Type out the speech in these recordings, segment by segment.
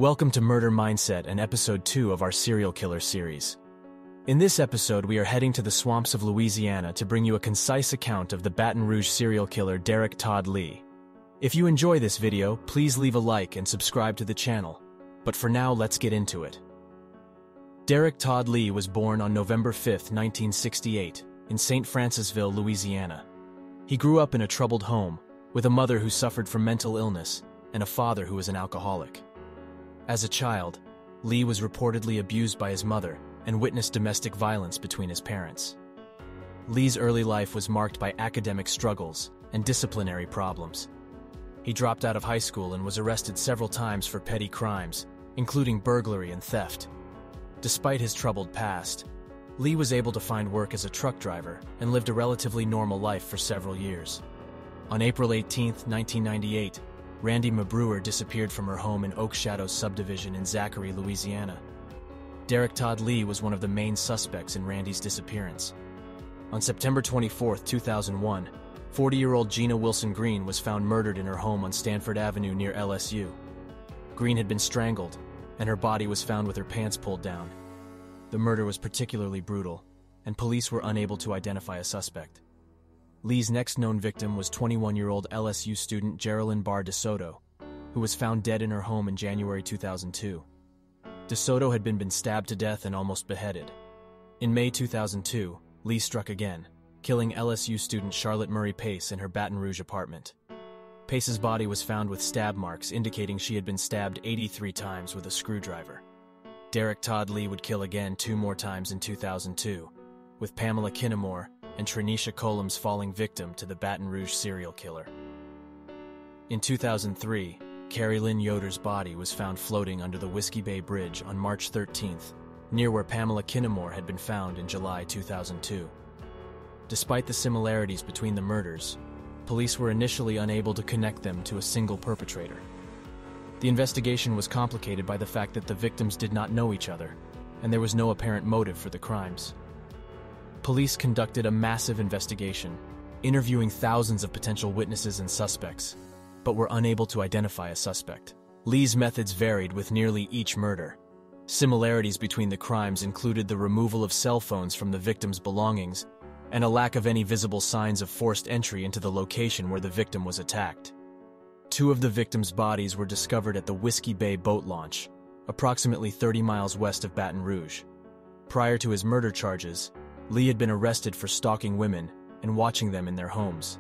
Welcome to Murder Mindset and Episode 2 of our Serial Killer series. In this episode, we are heading to the swamps of Louisiana to bring you a concise account of the Baton Rouge serial killer Derek Todd Lee. If you enjoy this video, please leave a like and subscribe to the channel. But for now, let's get into it. Derek Todd Lee was born on November 5, 1968, in St. Francisville, Louisiana. He grew up in a troubled home, with a mother who suffered from mental illness and a father who was an alcoholic. As a child, Lee was reportedly abused by his mother and witnessed domestic violence between his parents. Lee's early life was marked by academic struggles and disciplinary problems. He dropped out of high school and was arrested several times for petty crimes, including burglary and theft. Despite his troubled past, Lee was able to find work as a truck driver and lived a relatively normal life for several years. On April 18, 1998, Randy Mabrewer disappeared from her home in Oak Shadows subdivision in Zachary, Louisiana. Derek Todd Lee was one of the main suspects in Randy's disappearance. On September 24, 2001, 40-year-old Gina Wilson Green was found murdered in her home on Stanford Avenue near LSU. Green had been strangled, and her body was found with her pants pulled down. The murder was particularly brutal, and police were unable to identify a suspect. Lee's next known victim was 21-year-old LSU student Geraldine Barr DeSoto, who was found dead in her home in January 2002. DeSoto had been stabbed to death and almost beheaded. In May 2002, Lee struck again, killing LSU student Charlotte Murray Pace in her Baton Rouge apartment. Pace's body was found with stab marks indicating she had been stabbed 83 times with a screwdriver. Derek Todd Lee would kill again 2 more times in 2002, with Pamela Kinamore and Trenisha Columns falling victim to the Baton Rouge serial killer. In 2003, Carrie Lynn Yoder's body was found floating under the Whiskey Bay Bridge on March 13th, near where Pamela Kinamore had been found in July 2002. Despite the similarities between the murders, police were initially unable to connect them to a single perpetrator. The investigation was complicated by the fact that the victims did not know each other, and there was no apparent motive for the crimes. Police conducted a massive investigation, interviewing thousands of potential witnesses and suspects, but were unable to identify a suspect. Lee's methods varied with nearly each murder. Similarities between the crimes included the removal of cell phones from the victim's belongings and a lack of any visible signs of forced entry into the location where the victim was attacked. 2 of the victims' bodies were discovered at the Whiskey Bay boat launch, approximately 30 miles west of Baton Rouge. Prior to his murder charges, Lee had been arrested for stalking women and watching them in their homes.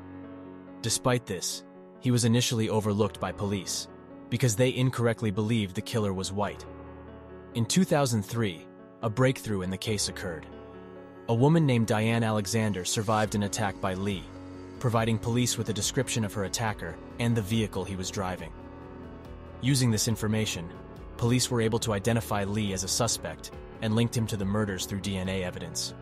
Despite this, he was initially overlooked by police because they incorrectly believed the killer was white. In 2003, a breakthrough in the case occurred. A woman named Diane Alexander survived an attack by Lee, providing police with a description of her attacker and the vehicle he was driving. Using this information, police were able to identify Lee as a suspect and linked him to the murders through DNA evidence.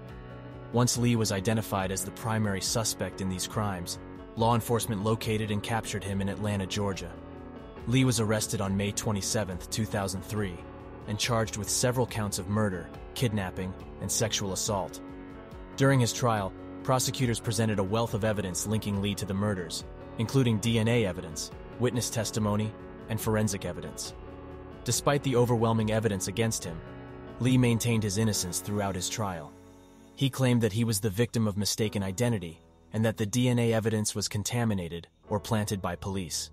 Once Lee was identified as the primary suspect in these crimes, law enforcement located and captured him in Atlanta, Georgia. Lee was arrested on May 27, 2003, and charged with several counts of murder, kidnapping, and sexual assault. During his trial, prosecutors presented a wealth of evidence linking Lee to the murders, including DNA evidence, witness testimony, and forensic evidence. Despite the overwhelming evidence against him, Lee maintained his innocence throughout his trial. He claimed that he was the victim of mistaken identity and that the DNA evidence was contaminated or planted by police.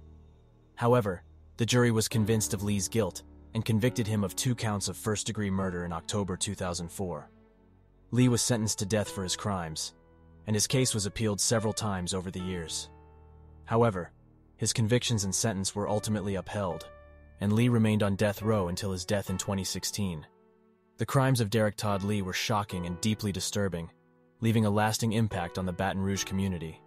However, the jury was convinced of Lee's guilt and convicted him of 2 counts of first-degree murder in October 2004. Lee was sentenced to death for his crimes, and his case was appealed several times over the years. However, his convictions and sentence were ultimately upheld, and Lee remained on death row until his death in 2016. The crimes of Derek Todd Lee were shocking and deeply disturbing, leaving a lasting impact on the Baton Rouge community.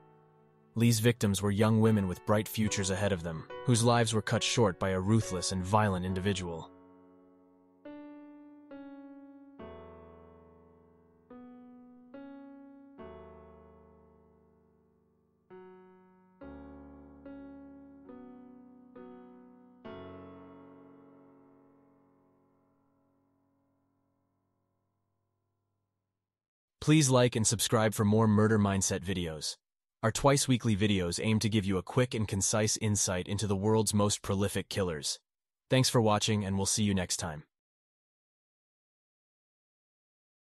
Lee's victims were young women with bright futures ahead of them, whose lives were cut short by a ruthless and violent individual. Please like and subscribe for more Murder Mindset videos. Our twice-weekly videos aim to give you a quick and concise insight into the world's most prolific killers. Thanks for watching, and we'll see you next time.